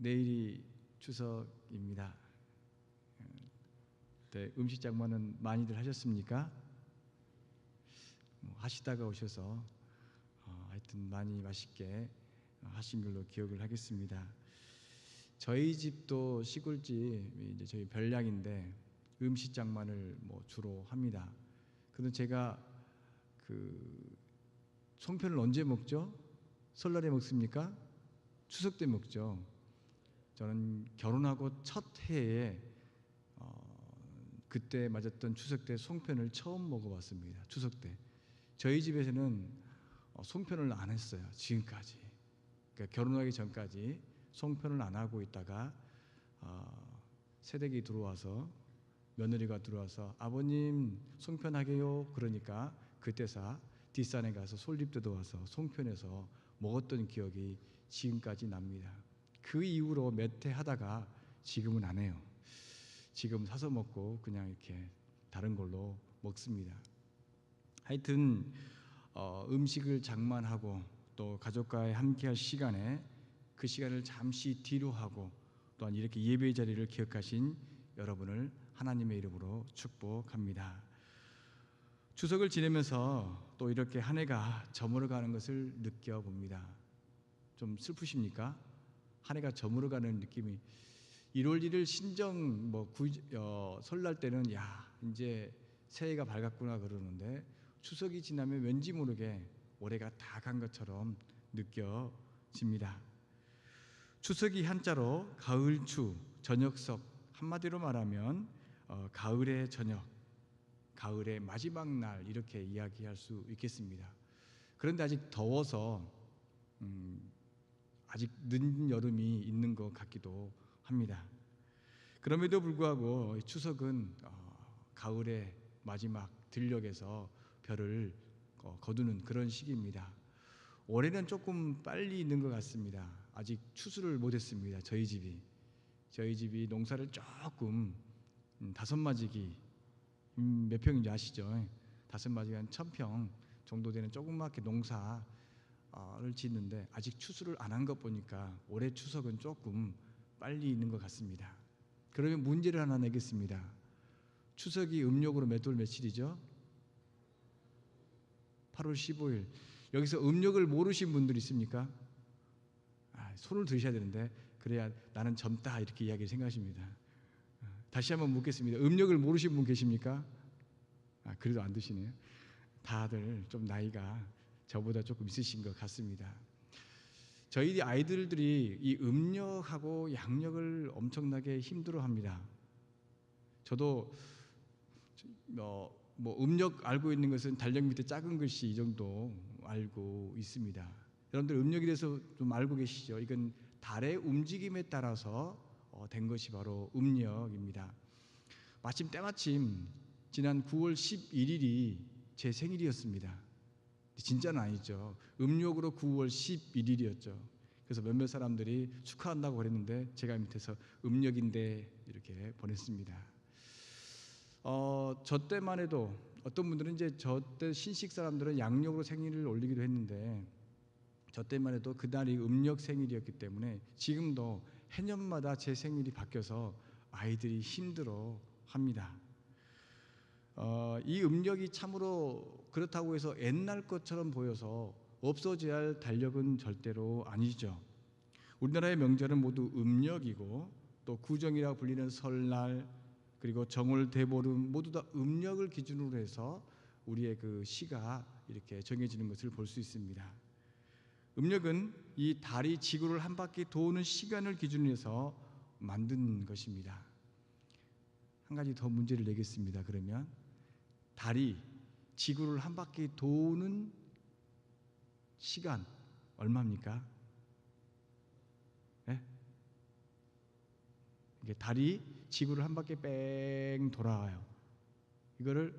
내일이 추석입니다. 네, 음식 장만은 많이들 하셨습니까? 하시다가 오셔서 하여튼 많이 맛있게 하신 걸로 기억을 하겠습니다. 저희 집도 시골집 이제 저희 별량인데 음식 장만을 주로 합니다. 그런데 제가 그 송편을 언제 먹죠? 설날에 먹습니까? 추석 때 먹죠. 저는 결혼하고 첫 해에 그때 맞았던 추석 때 송편을 처음 먹어봤습니다. 추석 때 저희 집에서는 송편을 안 했어요. 지금까지. 그러니까 결혼하기 전까지 송편을 안 하고 있다가 새댁이 들어와서 며느리가 들어와서 아버님 송편 하게요. 그러니까 그때서 뒷산에 가서 솔잎 뜯어와서 송편해서 먹었던 기억이 지금까지 납니다. 그 이후로 몇 해 하다가 지금은 안 해요. 지금 사서 먹고 그냥 이렇게 다른 걸로 먹습니다. 하여튼 음식을 장만하고 또 가족과 함께할 시간에 그 시간을 잠시 뒤로 하고 또한 이렇게 예배의 자리를 기억하신 여러분을 하나님의 이름으로 축복합니다. 추석을 지내면서 또 이렇게 한 해가 저물어가는 것을 느껴봅니다. 좀 슬프십니까? 한 해가 저물어가는 느낌이 1월 1일 신정 설날 때는 이제 새해가 밝았구나 그러는데 추석이 지나면 왠지 모르게 올해가 다 간 것처럼 느껴집니다. 추석이 한자로 가을추, 저녁석, 한마디로 말하면 가을의 저녁, 가을의 마지막 날 이렇게 이야기할 수 있겠습니다. 그런데 아직 더워서 아직 늦은 여름이 있는 것 같기도 합니다. 그럼에도 불구하고 추석은 가을의 마지막 들녘에서 별을 거두는 그런 시기입니다. 올해는 조금 빨리 있는 것 같습니다. 아직 추수를 못했습니다. 저희 집이 농사를 조금 5마지기 몇 평인지 아시죠? 5마지기 한 1000평 정도 되는 조그맣게 농사를 짓는데 아직 추수를 안 한 것 보니까 올해 추석은 조금 빨리 있는 것 같습니다. 그러면 문제를 하나 내겠습니다. 추석이 음력으로 몇 월 며칠이죠? 8월 15일. 여기서 음력을 모르신 분들 있습니까? 손을 드셔야 되는데 그래야 나는 젊다 이렇게 이야기를 생각하십니다. 다시 한번 묻겠습니다. 음력을 모르신 분 계십니까? 그래도 안 드시네요. 다들 좀 나이가 저보다 조금 있으신 것 같습니다. 저희 아이들이 이 음력하고 양력을 엄청나게 힘들어합니다. 저도 음력 알고 있는 것은 달력 밑에 작은 글씨 이 정도 알고 있습니다. 여러분들 음력에 대해서 좀 알고 계시죠? 이건 달의 움직임에 따라서 된 것이 바로 음력입니다. 때마침 지난 9월 11일이 제 생일이었습니다. 진짜는 아니죠. 음력으로 9월 11일이었죠. 그래서 몇몇 사람들이 축하한다고 그랬는데 제가 밑에서 음력인데 이렇게 보냈습니다. 저 때만 해도 어떤 분들은 이제 저 때 신식 사람들은 양력으로 생일을 올리기도 했는데 저 때만 해도 그날이 음력 생일이었기 때문에 지금도 해년마다 제 생일이 바뀌어서 아이들이 힘들어 합니다. 이 음력이 참으로 그렇다고 해서 옛날 것처럼 보여서 없어져야 할 달력은 절대로 아니죠. 우리나라의 명절은 모두 음력이고 또 구정이라고 불리는 설날 그리고 정월 대보름 모두 다 음력을 기준으로 해서 우리의 그 시가 이렇게 정해지는 것을 볼 수 있습니다. 음력은 이 달이 지구를 한 바퀴 도는 시간을 기준으로 해서 만든 것입니다. 한 가지 더 문제를 내겠습니다. 그러면 달이 지구를 한 바퀴 도는 시간 얼마입니까? 네? 이게 달이 지구를 한 바퀴 뺑 돌아와요. 이거를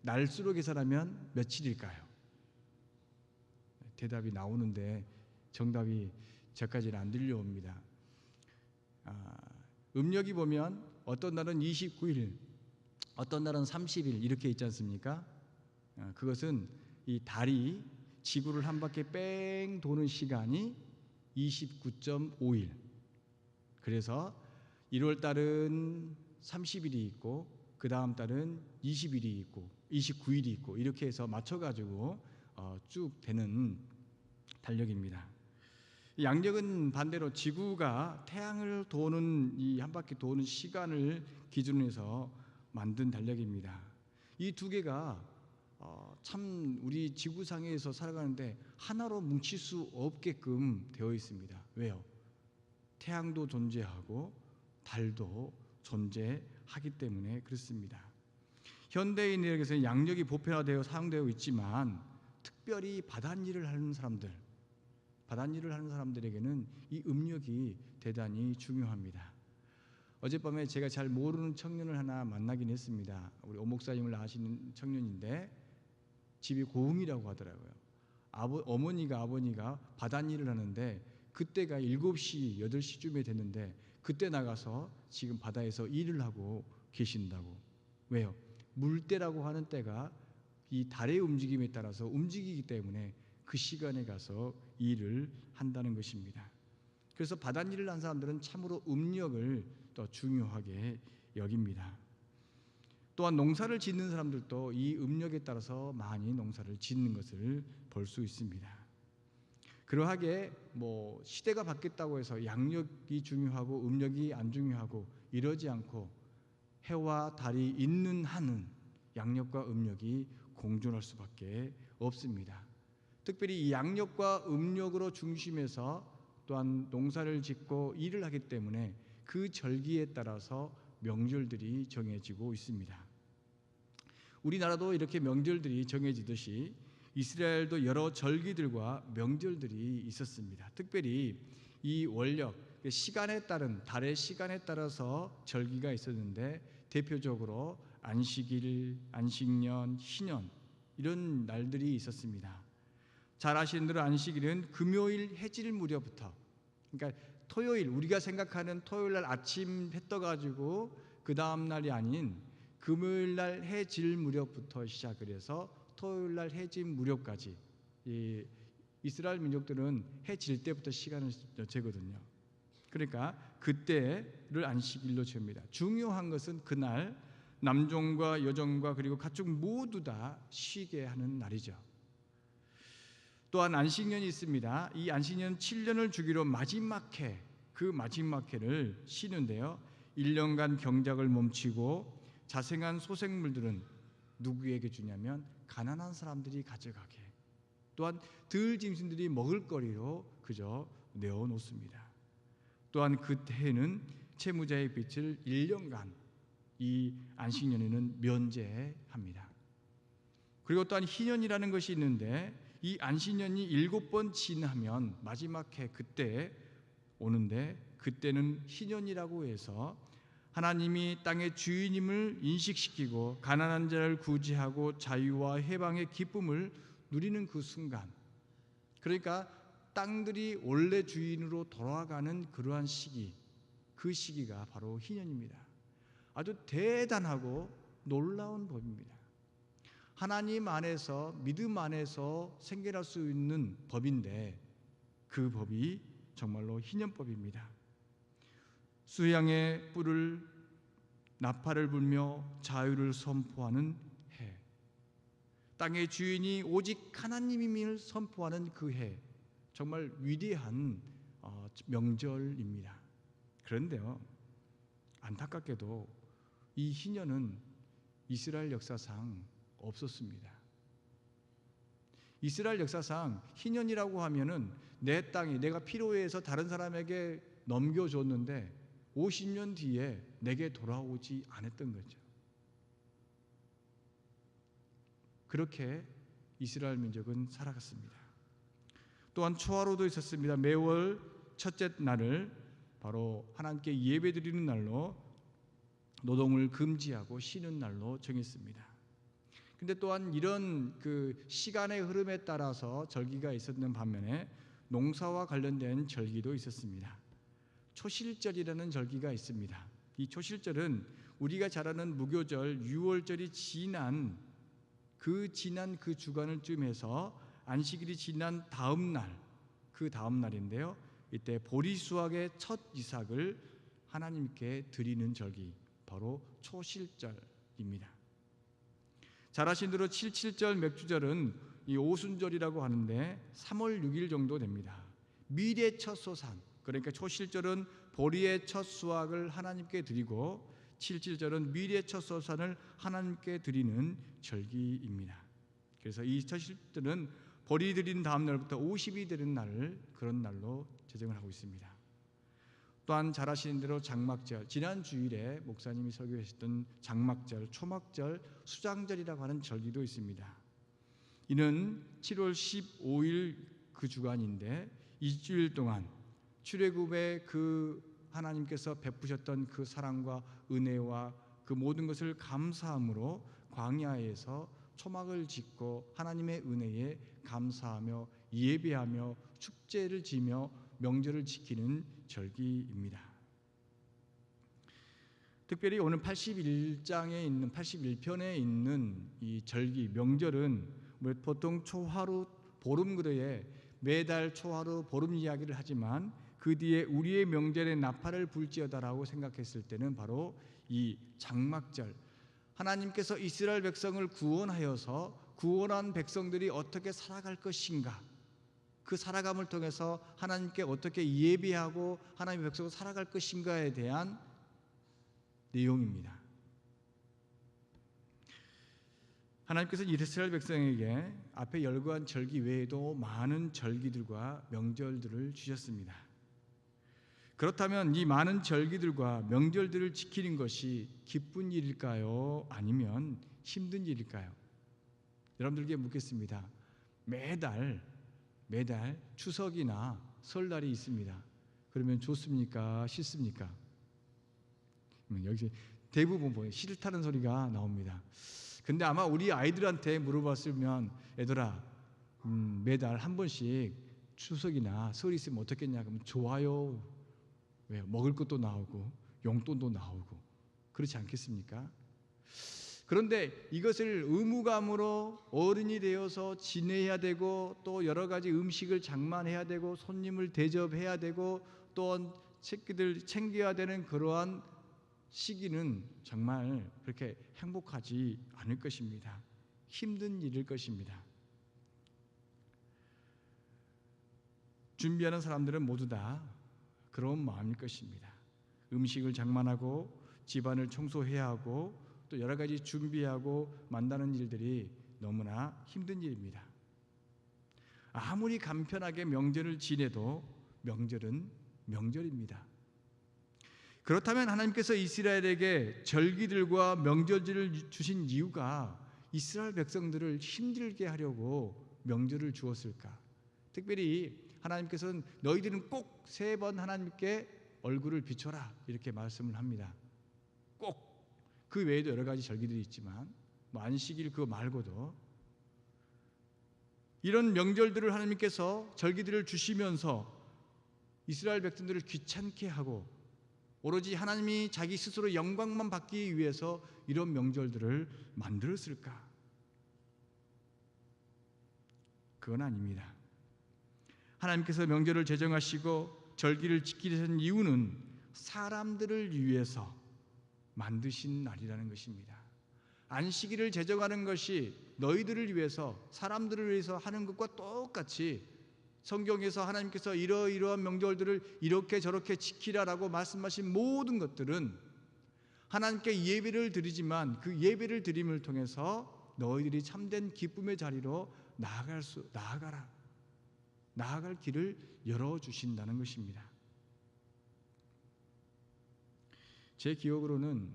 날수로 계산하면 며칠일까요? 대답이 나오는데 정답이 저까지는 안 들려옵니다. 음력이 보면 어떤 날은 29일, 어떤 날은 30일 이렇게 있지 않습니까? 그것은 이 달이 지구를 한 바퀴 뺑 도는 시간이 29.5일 그래서 1월 달은 30일이 있고 그 다음 달은 20일이 있고 29일이 있고 이렇게 해서 맞춰가지고 쭉 되는 달력입니다. 양력은 반대로 지구가 태양을 도는 이 한 바퀴 도는 시간을 기준으로 해서 만든 달력입니다. 이 두 개가 참 우리 지구상에서 살아가는데 하나로 뭉칠 수 없게끔 되어 있습니다. 왜요? 태양도 존재하고 달도 존재하기 때문에 그렇습니다. 현대인에게서 양력이 보편화되어 사용되어 있지만 특별히 바닷일을 하는 사람들에게는 이 음력이 대단히 중요합니다. 어젯밤에 제가 잘 모르는 청년을 하나 만나긴 했습니다. 우리 오 목사님을 아시는 청년인데 집이 고흥이라고 하더라고요. 어머니가 아버니가 바닷일을 하는데 그때가 7시, 8시쯤에 됐는데 그때 나가서 지금 바다에서 일을 하고 계신다고. 왜요? 물때라고 하는 때가 이 달의 움직임에 따라서 움직이기 때문에 그 시간에 가서 일을 한다는 것입니다. 그래서 바닷일을 한 사람들은 참으로 음력을 더 중요하게 여깁니다. 또한 농사를 짓는 사람들도 이 음력에 따라서 많이 농사를 짓는 것을 볼 수 있습니다. 그러하게 시대가 바뀌었다고 해서 양력이 중요하고 음력이 안 중요하고 이러지 않고 해와 달이 있는 한은 양력과 음력이 공존할 수밖에 없습니다. 특별히 이 양력과 음력으로 중심해서 또한 농사를 짓고 일을 하기 때문에 그 절기에 따라서 명절들이 정해지고 있습니다. 우리나라도 이렇게 명절들이 정해지듯이 이스라엘도 여러 절기들과 명절들이 있었습니다. 특별히 이 월력, 시간에 따른 달의 시간에 따라서 절기가 있었는데 대표적으로 안식일, 안식년, 희년 이런 날들이 있었습니다. 잘 아시는 대로 안식일은 금요일 해질 무렵부터, 그러니까 토요일, 우리가 생각하는 토요일 날 아침 해 떠가지고 그 다음 날이 아닌 금요일 날 해질 무렵부터 시작을 해서 토요일 날 해질 무렵까지, 이 이스라엘 민족들은 해질 때부터 시간을 재거든요. 그러니까 그때를 안식일로 잽니다. 중요한 것은 그날 남종과 여종과 그리고 가축 모두 다 쉬게 하는 날이죠. 또한 안식년이 있습니다. 이 안식년 7년을 주기로 마지막 해, 그 마지막 해를 쉬는데요, 1년간 경작을 멈추고 자생한 소생물들은 누구에게 주냐면 가난한 사람들이 가져가게, 또한 들짐승들이 먹을 거리로 그저 내어놓습니다. 또한 그 해에는 채무자의 빚을 1년간 이 안식년에는 면제합니다. 그리고 또한 희년이라는 것이 있는데 이 안식년이 7번 지나면 마지막 해 그때 오는데 그때는 희년이라고 해서 하나님이 땅의 주인임을 인식시키고 가난한 자를 구제하고 자유와 해방의 기쁨을 누리는 그 순간, 그러니까 땅들이 원래 주인으로 돌아가는 그러한 시기, 그 시기가 바로 희년입니다. 아주 대단하고 놀라운 법입니다. 하나님 안에서, 믿음 안에서 생겨날 수 있는 법인데 그 법이 정말로 희년법입니다. 수양의 뿔을 나팔을 불며 자유를 선포하는 해, 땅의 주인이 오직 하나님임을 선포하는 그 해, 정말 위대한 명절입니다. 그런데요, 안타깝게도 이 희년은 이스라엘 역사상 없었습니다. 이스라엘 역사상 희년이라고 하면은 내 땅이 내가 필요해서 다른 사람에게 넘겨줬는데 50년 뒤에 내게 돌아오지 않았던 거죠. 그렇게 이스라엘 민족은 살아갔습니다. 또한 초하루도 있었습니다. 매월 첫째 날을 바로 하나님께 예배드리는 날로 노동을 금지하고 쉬는 날로 정했습니다. 근데 또한 이런 그 시간의 흐름에 따라서 절기가 있었는 반면에 농사와 관련된 절기도 있었습니다. 초실절이라는 절기가 있습니다. 이 초실절은 우리가 잘 아는 무교절 유월절이 지난 그 주간을 쯤해서 안식일이 지난 다음 날, 그 다음 날인데요, 이때 보리수확의 첫 이삭을 하나님께 드리는 절기, 바로 초실절입니다. 잘 아신 대로 77절 맥주절은 이 오순절이라고 하는데 3월 6일 정도 됩니다. 밀의 첫 소산, 그러니까 초실절은 보리의 첫 수확을 하나님께 드리고 77절은 밀의 첫 소산을 하나님께 드리는 절기입니다. 그래서 이 초실절은 보리 드린 다음 날부터 50이 되는 날, 그런 날로 제정을 하고 있습니다. 또한 잘 아시는 대로 장막절, 지난 주일에 목사님이 설교하셨던 장막절, 초막절, 수장절이라고 하는 절기도 있습니다. 이는 7월 15일 그 주간인데 일주일 동안 출애굽의 그 하나님께서 베푸셨던 그 사랑과 은혜와 그 모든 것을 감사함으로 광야에서 초막을 짓고 하나님의 은혜에 감사하며 예배하며 축제를 지며 명절을 지키는 절기입니다. 특별히 오늘 81장에 있는 81편에 있는 이 절기 명절은 보통 초하루 보름그러에 매달 초하루 보름 이야기를 하지만 그 뒤에 우리의 명절에 나팔을 불지어다라고 생각했을 때는 바로 이 장막절, 하나님께서 이스라엘 백성을 구원하여서 구원한 백성들이 어떻게 살아갈 것인가, 그 살아감을 통해서 하나님께 어떻게 예배하고 하나님의 백성으로 살아갈 것인가에 대한 내용입니다. 하나님께서 이스라엘 백성에게 앞에 열거한 절기 외에도 많은 절기들과 명절들을 주셨습니다. 그렇다면 이 많은 절기들과 명절들을 지키는 것이 기쁜 일일까요? 아니면 힘든 일일까요? 여러분들께 묻겠습니다. 매달 추석이나 설날이 있습니다. 그러면 좋습니까? 싫습니까? 여기 대부분 보여요. 싫다는 소리가 나옵니다. 근데 아마 우리 아이들한테 물어봤으면 애들아 매달 한 번씩 추석이나 설이 있으면 어떻겠냐 그러면 좋아요. 왜요? 먹을 것도 나오고 용돈도 나오고 그렇지 않겠습니까? 그런데 이것을 의무감으로 어른이 되어서 지내야 되고 또 여러 가지 음식을 장만해야 되고 손님을 대접해야 되고 또 새끼들 챙겨야 되는 그러한 시기는 정말 그렇게 행복하지 않을 것입니다. 힘든 일일 것입니다. 준비하는 사람들은 모두 다 그런 마음일 것입니다. 음식을 장만하고 집안을 청소해야 하고 또 여러 가지 준비하고 만나는 일들이 너무나 힘든 일입니다. 아무리 간편하게 명절을 지내도 명절은 명절입니다. 그렇다면 하나님께서 이스라엘에게 절기들과 명절들을 주신 이유가 이스라엘 백성들을 힘들게 하려고 명절을 주었을까? 특별히 하나님께서는 너희들은 꼭 3번 하나님께 얼굴을 비춰라 이렇게 말씀을 합니다. 꼭. 그 외에도 여러 가지 절기들이 있지만 안식일 그거 말고도 이런 명절들을 하나님께서 절기들을 주시면서 이스라엘 백성들을 귀찮게 하고 오로지 하나님이 자기 스스로 영광만 받기 위해서 이런 명절들을 만들었을까? 그건 아닙니다. 하나님께서 명절을 제정하시고 절기를 지키려는 이유는 사람들을 위해서 만드신 날이라는 것입니다. 안식일을 제정하는 것이 너희들을 위해서 사람들을 위해서 하는 것과 똑같이 성경에서 하나님께서 이러이러한 명절들을 이렇게 저렇게 지키라라고 말씀하신 모든 것들은 하나님께 예배를 드리지만 그 예배를 드림을 통해서 너희들이 참된 기쁨의 자리로 나아갈 길을 열어주신다는 것입니다. 제 기억으로는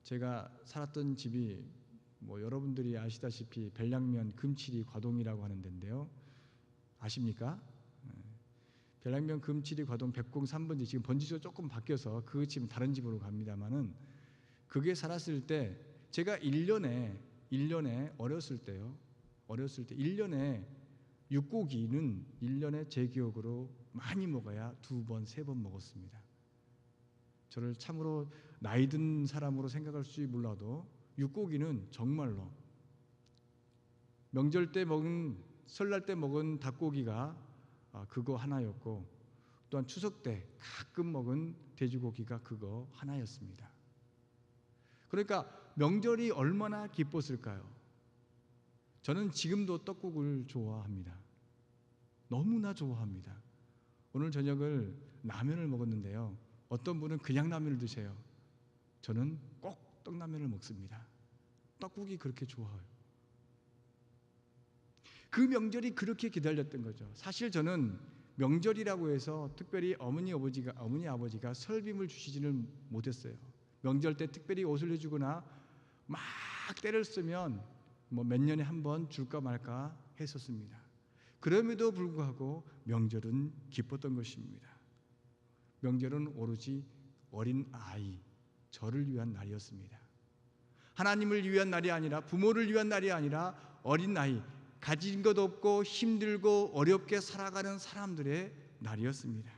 제가 살았던 집이 여러분들이 아시다시피 별량면 금칠이 과동이라고 하는 데인데요. 아십니까? 별량면 금칠이 과동 103번지 지금 번지수가 조금 바뀌어서 그 지금 다른 집으로 갑니다만은 그게 살았을 때 제가 1년에 어렸을 때 1년에 육고기는 1년에 제 기억으로 많이 먹어야 2번, 3번 먹었습니다. 저를 참으로 나이 든 사람으로 생각할지 몰라도 육고기는 정말로 명절 때 먹은 설날 때 먹은 닭고기가 그거 하나였고 또한 추석 때 가끔 먹은 돼지고기가 그거 하나였습니다. 그러니까 명절이 얼마나 기뻤을까요? 저는 지금도 떡국을 좋아합니다. 너무나 좋아합니다. 오늘 저녁을 라면을 먹었는데요. 어떤 분은 그냥 라면을 드세요. 저는 꼭 떡라면을 먹습니다. 떡국이 그렇게 좋아요. 그 명절이 그렇게 기다렸던 거죠. 사실 저는 명절이라고 해서 특별히 어머니 아버지가 설빔을 주시지는 못했어요. 명절 때 특별히 옷을 해주거나 막 때를 쓰면 뭐 몇 년에 한 번 줄까 말까 했었습니다. 그럼에도 불구하고 명절은 기뻤던 것입니다. 명절은 오로지 어린 아이, 저를 위한 날이었습니다. 하나님을 위한 날이 아니라, 부모를 위한 날이 아니라 어린 아이, 가진 것 없고 힘들고 어렵게 살아가는 사람들의 날이었습니다.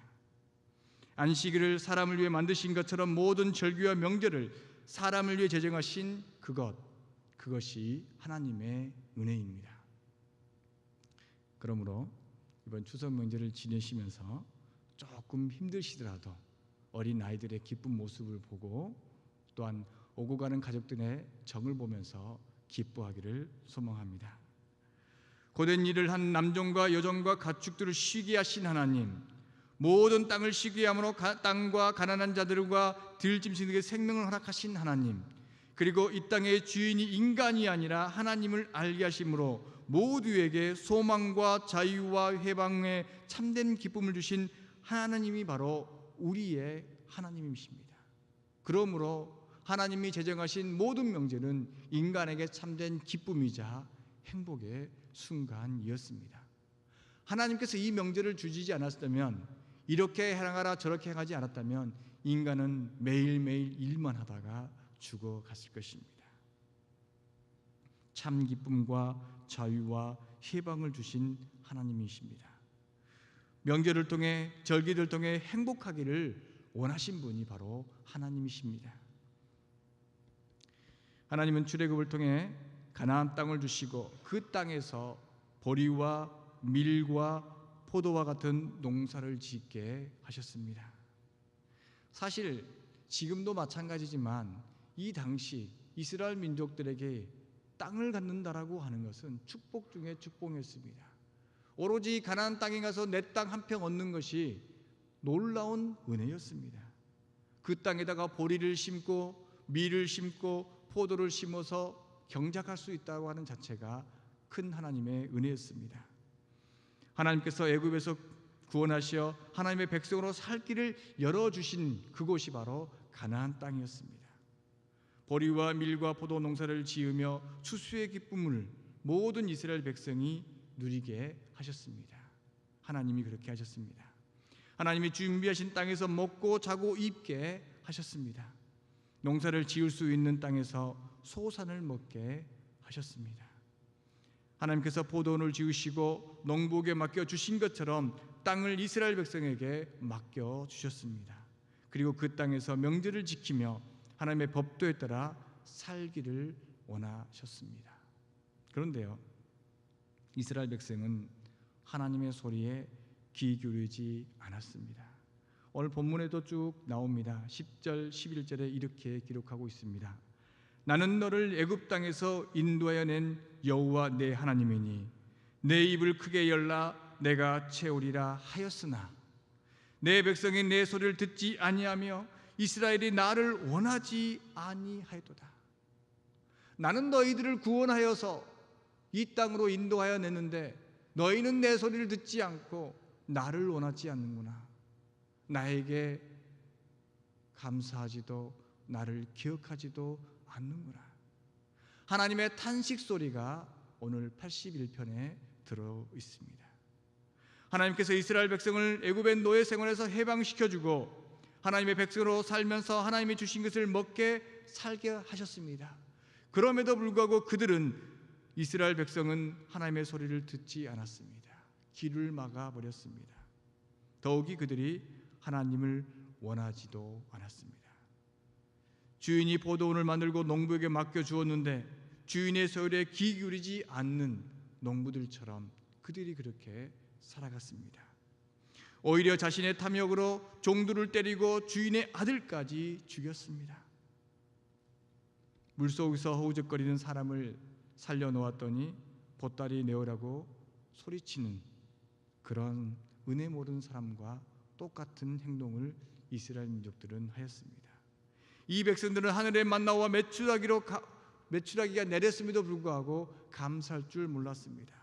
안식일을 사람을 위해 만드신 것처럼 모든 절기와 명절을 사람을 위해 제정하신 그것이 하나님의 은혜입니다. 그러므로 이번 추석 명절을 지내시면서 조금 힘드시더라도 어린 아이들의 기쁜 모습을 보고 또한 오고 가는 가족들의 정을 보면서 기뻐하기를 소망합니다. 고된 일을 한 남종과 여종과 가축들을 쉬게 하신 하나님, 모든 땅을 쉬게 함으로 땅과 가난한 자들과 들짐승에게 생명을 허락하신 하나님, 그리고 이 땅의 주인이 인간이 아니라 하나님을 알게 하심으로 모두에게 소망과 자유와 해방의 참된 기쁨을 주신 하나님이 바로 우리의 하나님이십니다. 그러므로 하나님이 제정하신 모든 명절은 인간에게 참된 기쁨이자 행복의 순간이었습니다. 하나님께서 이 명절을 주시지 않았다면, 이렇게 행하라 저렇게 행하지 않았다면 인간은 매일매일 일만 하다가 죽어갔을 것입니다. 참 기쁨과 자유와 해방을 주신 하나님이십니다. 명절을 통해, 절기를 통해 행복하기를 원하신 분이 바로 하나님이십니다. 하나님은 출애굽을 통해 가나안 땅을 주시고 그 땅에서 보리와 밀과 포도와 같은 농사를 짓게 하셨습니다. 사실 지금도 마찬가지지만 이 당시 이스라엘 민족들에게 땅을 갖는다라고 하는 것은 축복 중에 축복이었습니다. 오로지 가나안 땅에 가서 내 땅 한 평 얻는 것이 놀라운 은혜였습니다. 그 땅에다가 보리를 심고 밀을 심고 포도를 심어서 경작할 수 있다고 하는 자체가 큰 하나님의 은혜였습니다. 하나님께서 애굽에서 구원하시어 하나님의 백성으로 살 길을 열어주신 그곳이 바로 가나안 땅이었습니다. 보리와 밀과 포도 농사를 지으며 추수의 기쁨을 모든 이스라엘 백성이 누리게 하셨습니다. 하나님이 그렇게 하셨습니다. 하나님이 준비하신 땅에서 먹고 자고 입게 하셨습니다. 농사를 지을 수 있는 땅에서 소산을 먹게 하셨습니다. 하나님께서 포도원을 지으시고 농부에게 맡겨주신 것처럼 땅을 이스라엘 백성에게 맡겨주셨습니다. 그리고 그 땅에서 명절을 지키며 하나님의 법도에 따라 살기를 원하셨습니다. 그런데요, 이스라엘 백성은 하나님의 소리에 귀 기울이지 않았습니다. 오늘 본문에도 쭉 나옵니다. 10절, 11절에 이렇게 기록하고 있습니다. 나는 너를 애굽 땅에서 인도하여 낸 여호와 내 하나님이니 내 입을 크게 열라 내가 채우리라 하였으나 내 백성이 내 소리를 듣지 아니하며 이스라엘이 나를 원하지 아니하였도다. 나는 너희들을 구원하여서 이 땅으로 인도하여 냈는데 너희는 내 소리를 듣지 않고 나를 원하지 않는구나. 나에게 감사하지도 나를 기억하지도 않는구나. 하나님의 탄식 소리가 오늘 81편에 들어 있습니다. 하나님께서 이스라엘 백성을 애굽의 노예 생활에서 해방시켜주고 하나님의 백성으로 살면서 하나님이 주신 것을 먹게 살게 하셨습니다. 그럼에도 불구하고 그들은, 이스라엘 백성은 하나님의 소리를 듣지 않았습니다. 귀를 막아버렸습니다. 더욱이 그들이 하나님을 원하지도 않았습니다. 주인이 포도원을 만들고 농부에게 맡겨주었는데 주인의 소리에 귀 기울이지 않는 농부들처럼 그들이 그렇게 살아갔습니다. 오히려 자신의 탐욕으로 종들을 때리고 주인의 아들까지 죽였습니다. 물속에서 허우적거리는 사람을 살려놓았더니 보따리 내어라고 소리치는 그런 은혜 모르는 사람과 똑같은 행동을 이스라엘 민족들은 하였습니다. 이 백성들은 하늘의 만나와 메추라기가 내렸음에도 불구하고 감사할 줄 몰랐습니다.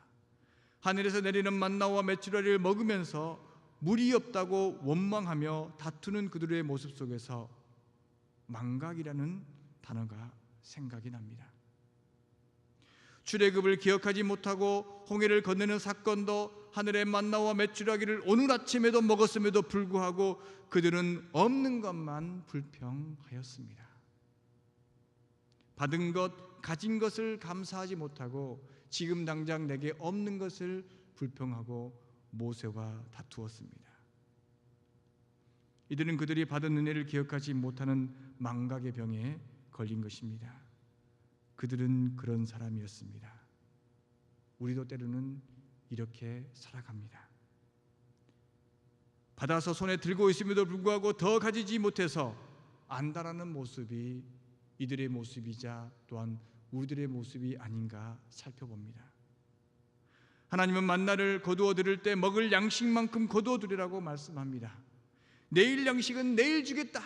하늘에서 내리는 만나와 메추라기를 먹으면서 물이 없다고 원망하며 다투는 그들의 모습 속에서 망각이라는 단어가 생각이 납니다. 출애굽을 기억하지 못하고 홍해를 건너는 사건도 하늘의 만나와 메추라기를 오늘 아침에도 먹었음에도 불구하고 그들은 없는 것만 불평하였습니다. 받은 것, 가진 것을 감사하지 못하고 지금 당장 내게 없는 것을 불평하고 모세와 다투었습니다. 이들은 그들이 받은 은혜를 기억하지 못하는 망각의 병에 걸린 것입니다. 그들은 그런 사람이었습니다. 우리도 때로는 이렇게 살아갑니다. 받아서 손에 들고 있음에도 불구하고 더 가지지 못해서 안달하는 모습이 이들의 모습이자 또한 우리들의 모습이 아닌가 살펴봅니다. 하나님은 만나를 거두어 드릴 때 먹을 양식만큼 거두어 두리라고 말씀합니다. 내일 양식은 내일 주겠다.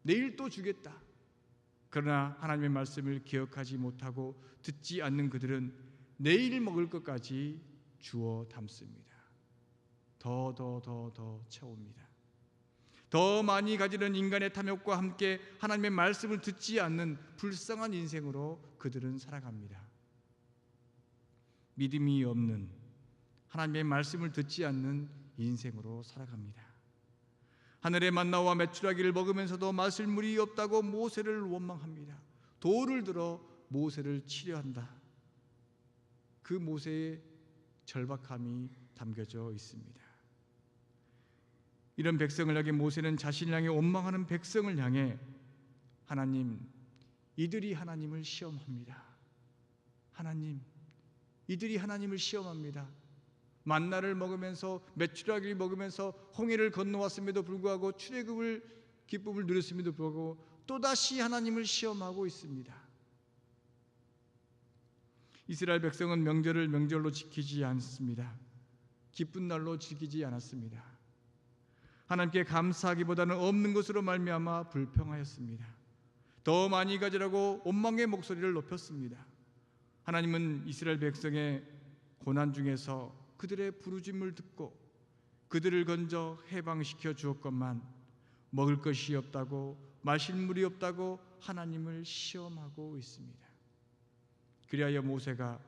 내일 또 주겠다. 그러나 하나님의 말씀을 기억하지 못하고 듣지 않는 그들은 내일 먹을 것까지 주워 담습니다. 더 채웁니다. 더 많이 가지는 인간의 탐욕과 함께 하나님의 말씀을 듣지 않는 불쌍한 인생으로 그들은 살아갑니다. 믿음이 없는, 하나님의 말씀을 듣지 않는 인생으로 살아갑니다. 하늘의 만나와 메추라기를 먹으면서도 마실 물이 없다고 모세를 원망합니다. 돌을 들어 모세를 치려 한다. 그 모세의 절박함이 담겨져 있습니다. 이런 백성을 향해 모세는 자신을 향해 원망하는 백성을 향해 하나님, 이들이 하나님을 시험합니다. 하나님, 이들이 하나님을 시험합니다. 만나를 먹으면서 메추라기를 먹으면서 홍해를 건너왔음에도 불구하고 출애굽을 기쁨을 누렸음에도 불구하고 또다시 하나님을 시험하고 있습니다. 이스라엘 백성은 명절을 명절로 지키지 않습니다. 기쁜 날로 지키지 않았습니다. 하나님께 감사하기보다는 없는 것으로 말미암아 불평하였습니다. 더 많이 가지라고 원망의 목소리를 높였습니다. 하나님은 이스라엘 백성의 고난 중에서 그들의 부르짖음을 듣고 그들을 건져 해방시켜 주었건만 먹을 것이 없다고 마실 물이 없다고 하나님을 시험하고 있습니다. 그리하여 모세가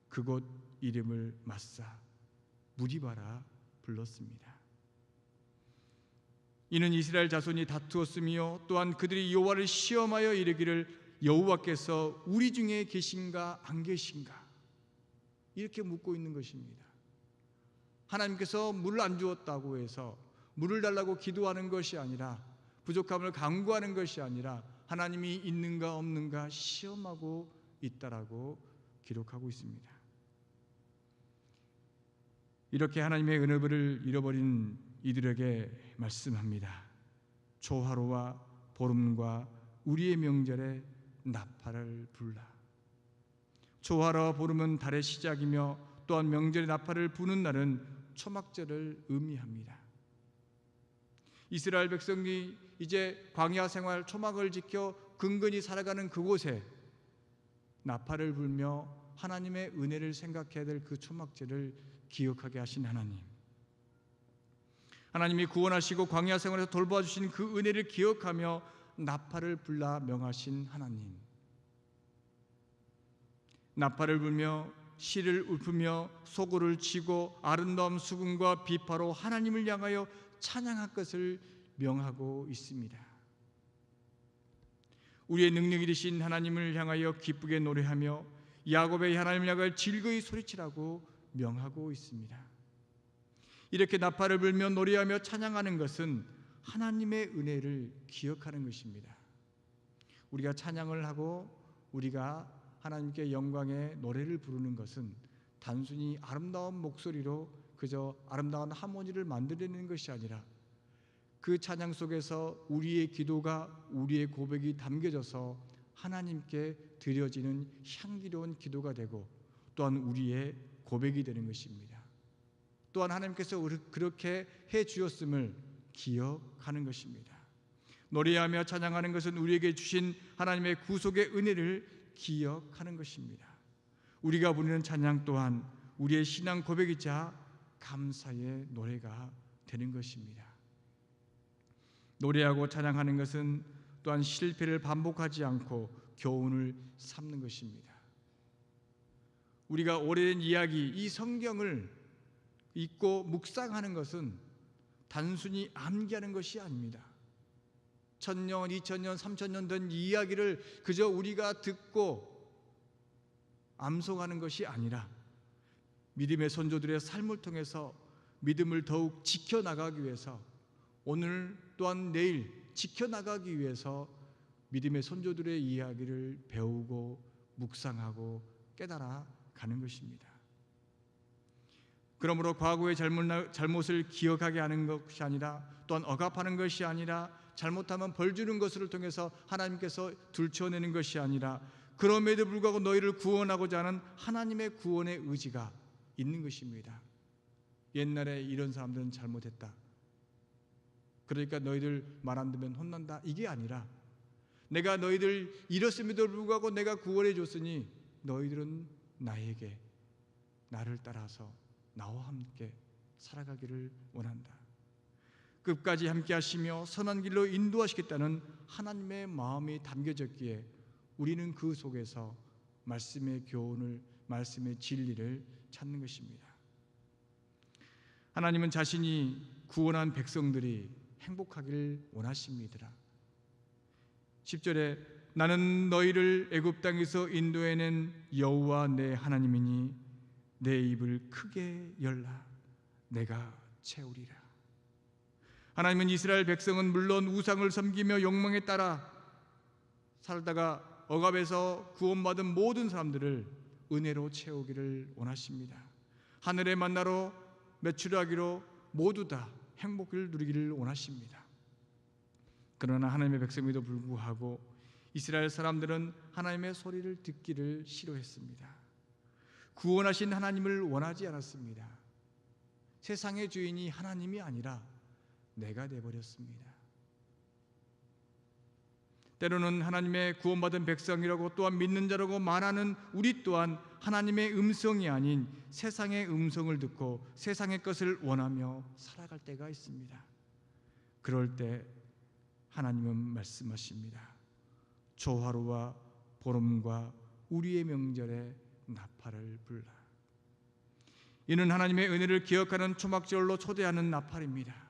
그곳 이름을 마사 무리바라 불렀습니다. 이는 이스라엘 자손이 다투었으며 또한 그들이 여호와를 시험하여 이르기를 여호와께서 우리 중에 계신가 안 계신가 이렇게 묻고 있는 것입니다. 하나님께서 물을 안 주었다고 해서 물을 달라고 기도하는 것이 아니라 부족함을 간구하는 것이 아니라 하나님이 있는가 없는가 시험하고 있다라고 기록하고 있습니다. 이렇게 하나님의 은혜를 잃어버린 이들에게 말씀합니다. 초하루와 보름과 우리의 명절에 나팔을 불라. 초하루와 보름은 달의 시작이며 또한 명절에 나팔을 부는 날은 초막절을 의미합니다. 이스라엘 백성이 이제 광야 생활 초막을 지켜 근근히 살아가는 그곳에 나팔을 불며 하나님의 은혜를 생각해야 될 그 초막절을 기억하게 하신 하나님, 하나님이 구원하시고 광야 생활에서 돌봐주신 그 은혜를 기억하며 나팔을 불라 명하신 하나님, 나팔을 불며 시를 읊으며 소고를 치고 아름다운 수금과 비파로 하나님을 향하여 찬양할 것을 명하고 있습니다. 우리의 능력이 되신 하나님을 향하여 기쁘게 노래하며 야곱의 하나님을 향하여 즐거이 소리치라고 명하고 있습니다. 이렇게 나팔을 불며 노래하며 찬양하는 것은 하나님의 은혜를 기억하는 것입니다. 우리가 찬양을 하고 우리가 하나님께 영광의 노래를 부르는 것은 단순히 아름다운 목소리로 그저 아름다운 하모니를 만들어내는 것이 아니라 그 찬양 속에서 우리의 기도가, 우리의 고백이 담겨져서 하나님께 드려지는 향기로운 기도가 되고 또한 우리의 고백이 되는 것입니다. 또한 하나님께서 그렇게 해 주었음을 기억하는 것입니다. 노래하며 찬양하는 것은 우리에게 주신 하나님의 구속의 은혜를 기억하는 것입니다. 우리가 부르는 찬양 또한 우리의 신앙 고백이자 감사의 노래가 되는 것입니다. 노래하고 찬양하는 것은 또한 실패를 반복하지 않고 교훈을 삼는 것입니다. 우리가 오래된 이야기, 이 성경을 읽고 묵상하는 것은 단순히 암기하는 것이 아닙니다. 1000년, 2000년, 3000년 된 이야기를 그저 우리가 듣고 암송하는 것이 아니라 믿음의 선조들의 삶을 통해서 믿음을 더욱 지켜나가기 위해서, 오늘 또한 내일 지켜나가기 위해서 믿음의 선조들의 이야기를 배우고 묵상하고 깨달아 가는 것입니다. 그러므로 과거의 잘못을 기억하게 하는 것이 아니라, 또한 억압하는 것이 아니라, 잘못하면 벌 주는 것을 통해서 하나님께서 들춰내는 것이 아니라, 그럼에도 불구하고 너희를 구원하고자 하는 하나님의 구원의 의지가 있는 것입니다. 옛날에 이런 사람들은 잘못했다, 그러니까 너희들 말 안 듣면 혼난다, 이게 아니라 내가 너희들 이렇음에도 불구하고 내가 구원해 줬으니 너희들은 나를 따라서 나와 함께 살아가기를 원한다. 끝까지 함께 하시며 선한 길로 인도하시겠다는 하나님의 마음이 담겨졌기에 우리는 그 속에서 말씀의 교훈을, 말씀의 진리를 찾는 것입니다. 하나님은 자신이 구원한 백성들이 행복하기를 원하십니다. 10절에 나는 너희를 애굽 땅에서 인도해낸 여호와 내 하나님이니 내 입을 크게 열라 내가 채우리라. 하나님은 이스라엘 백성은 물론 우상을 섬기며 욕망에 따라 살다가 억압에서 구원받은 모든 사람들을 은혜로 채우기를 원하십니다. 하늘의 만나로 매출하기로 모두 다 행복을 누리기를 원하십니다. 그러나 하나님의 백성에도 불구하고 이스라엘 사람들은 하나님의 소리를 듣기를 싫어했습니다. 구원하신 하나님을 원하지 않았습니다. 세상의 주인이 하나님이 아니라 내가 되어버렸습니다. 때로는 하나님의 구원받은 백성이라고 또한 믿는 자라고 말하는 우리 또한 하나님의 음성이 아닌 세상의 음성을 듣고 세상의 것을 원하며 살아갈 때가 있습니다. 그럴 때 하나님은 말씀하십니다. 조화로와 보름과 우리의 명절에 나팔을 불라. 이는 하나님의 은혜를 기억하는 초막절로 초대하는 나팔입니다.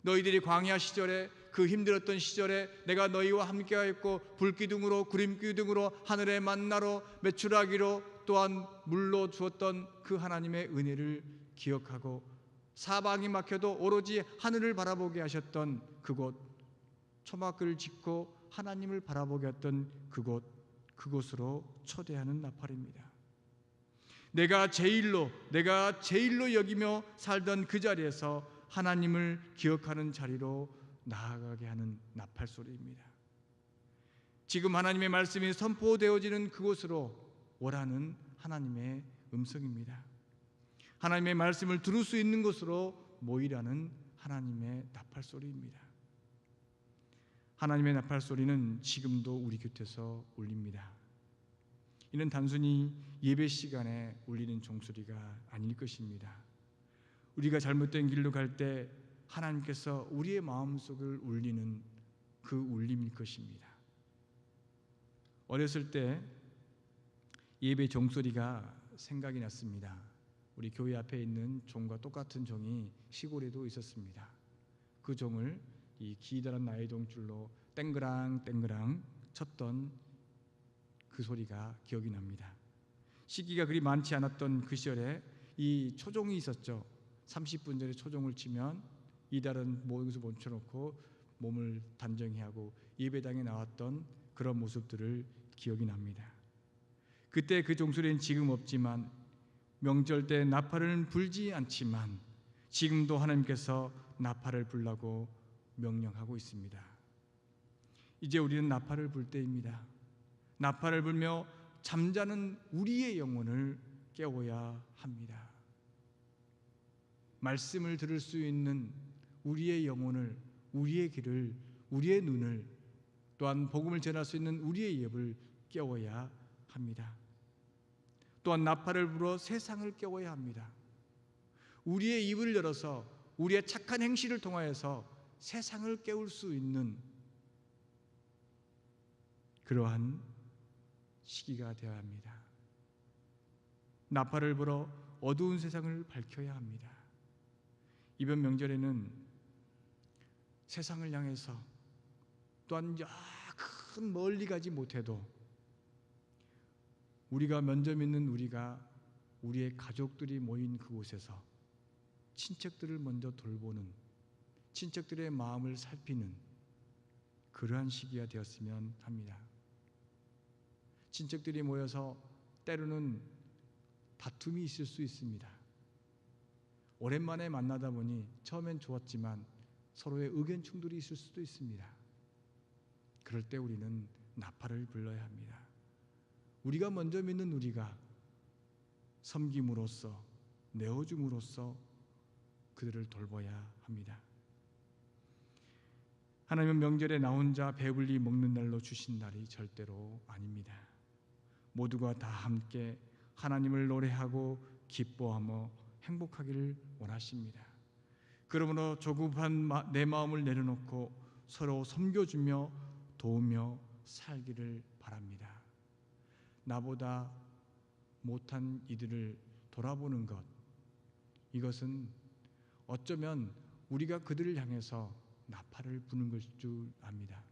너희들이 광야 시절에, 그 힘들었던 시절에 내가 너희와 함께하였고 불기둥으로 구름기둥으로 하늘의 만나로 메추라기로 또한 물로 주었던 그 하나님의 은혜를 기억하고 사방이 막혀도 오로지 하늘을 바라보게 하셨던 그곳, 초막을 짓고 하나님을 바라보게 했던 그곳으로 초대하는 나팔입니다. 내가 제일로 여기며 살던 그 자리에서 하나님을 기억하는 자리로 나아가게 하는 나팔 소리입니다. 지금 하나님의 말씀이 선포되어지는 그곳으로 오라는 하나님의 음성입니다. 하나님의 말씀을 들을 수 있는 곳으로 모이라는 하나님의 나팔 소리입니다. 하나님의 나팔 소리는 지금도 우리 곁에서 울립니다. 이는 단순히 예배 시간에 울리는 종소리가 아닐 것입니다. 우리가 잘못된 길로 갈 때 하나님께서 우리의 마음속을 울리는 그 울림일 것입니다. 어렸을 때 예배 종소리가 생각이 났습니다. 우리 교회 앞에 있는 종과 똑같은 종이 시골에도 있었습니다. 그 종을 이 기다란 나이동줄로 땡그랑 땡그랑 쳤던 그 소리가 기억이 납니다. 시기가 그리 많지 않았던 그 시절에 이 초종이 있었죠. 30분 전에 초종을 치면 이달은 모여서 멈춰놓고 몸을 단정히 하고 예배당에 나왔던 그런 모습들을 기억이 납니다. 그때 그 종소리는 지금 없지만 명절 때 나팔을 불지 않지만 지금도 하나님께서 나팔을 불라고 명령하고 있습니다. 이제 우리는 나팔을 불 때입니다. 나팔을 불며 잠자는 우리의 영혼을 깨워야 합니다. 말씀을 들을 수 있는 우리의 영혼을, 우리의 귀를, 우리의 눈을, 또한 복음을 전할 수 있는 우리의 입을 깨워야 합니다. 또한 나팔을 불어 세상을 깨워야 합니다. 우리의 입을 열어서 우리의 착한 행실을 통하여서 세상을 깨울 수 있는 그러한 시기가 되어야 합니다. 나팔을 불어 어두운 세상을 밝혀야 합니다. 이번 명절에는 세상을 향해서 또한 큰 멀리 가지 못해도 우리가 먼저 믿는 우리의 가족들이 모인 그곳에서 친척들을 먼저 돌보는, 친척들의 마음을 살피는 그러한 시기가 되었으면 합니다. 친척들이 모여서 때로는 다툼이 있을 수 있습니다. 오랜만에 만나다 보니 처음엔 좋았지만 서로의 의견 충돌이 있을 수도 있습니다. 그럴 때 우리는 나팔을 불러야 합니다. 우리가 먼저 믿는 우리가 섬김으로써, 내어줌으로써 그들을 돌봐야 합니다. 하나님은 명절에 나 혼자 배불리 먹는 날로 주신 날이 절대로 아닙니다. 모두가 다 함께 하나님을 노래하고 기뻐하며 행복하기를 원하십니다. 그러므로 조급한 내 마음을 내려놓고 서로 섬겨주며 도우며 살기를 바랍니다. 나보다 못한 이들을 돌아보는 것, 이것은 어쩌면 우리가 그들을 향해서 나팔을 부는 것일 줄 압니다.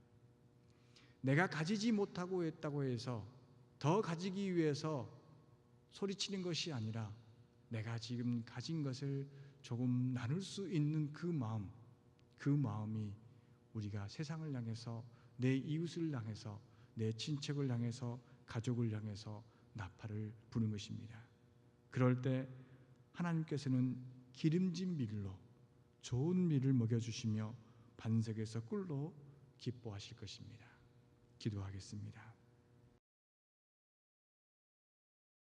내가 가지지 못하고 했다고 해서 더 가지기 위해서 소리치는 것이 아니라 내가 지금 가진 것을 조금 나눌 수 있는 그 마음이 우리가 세상을 향해서, 내 이웃을 향해서, 내 친척을 향해서, 가족을 향해서 나팔을 부는 것입니다. 그럴 때 하나님께서는 기름진 밀로 좋은 밀을 먹여주시며 반석에서 꿀로 기뻐하실 것입니다. 기도하겠습니다.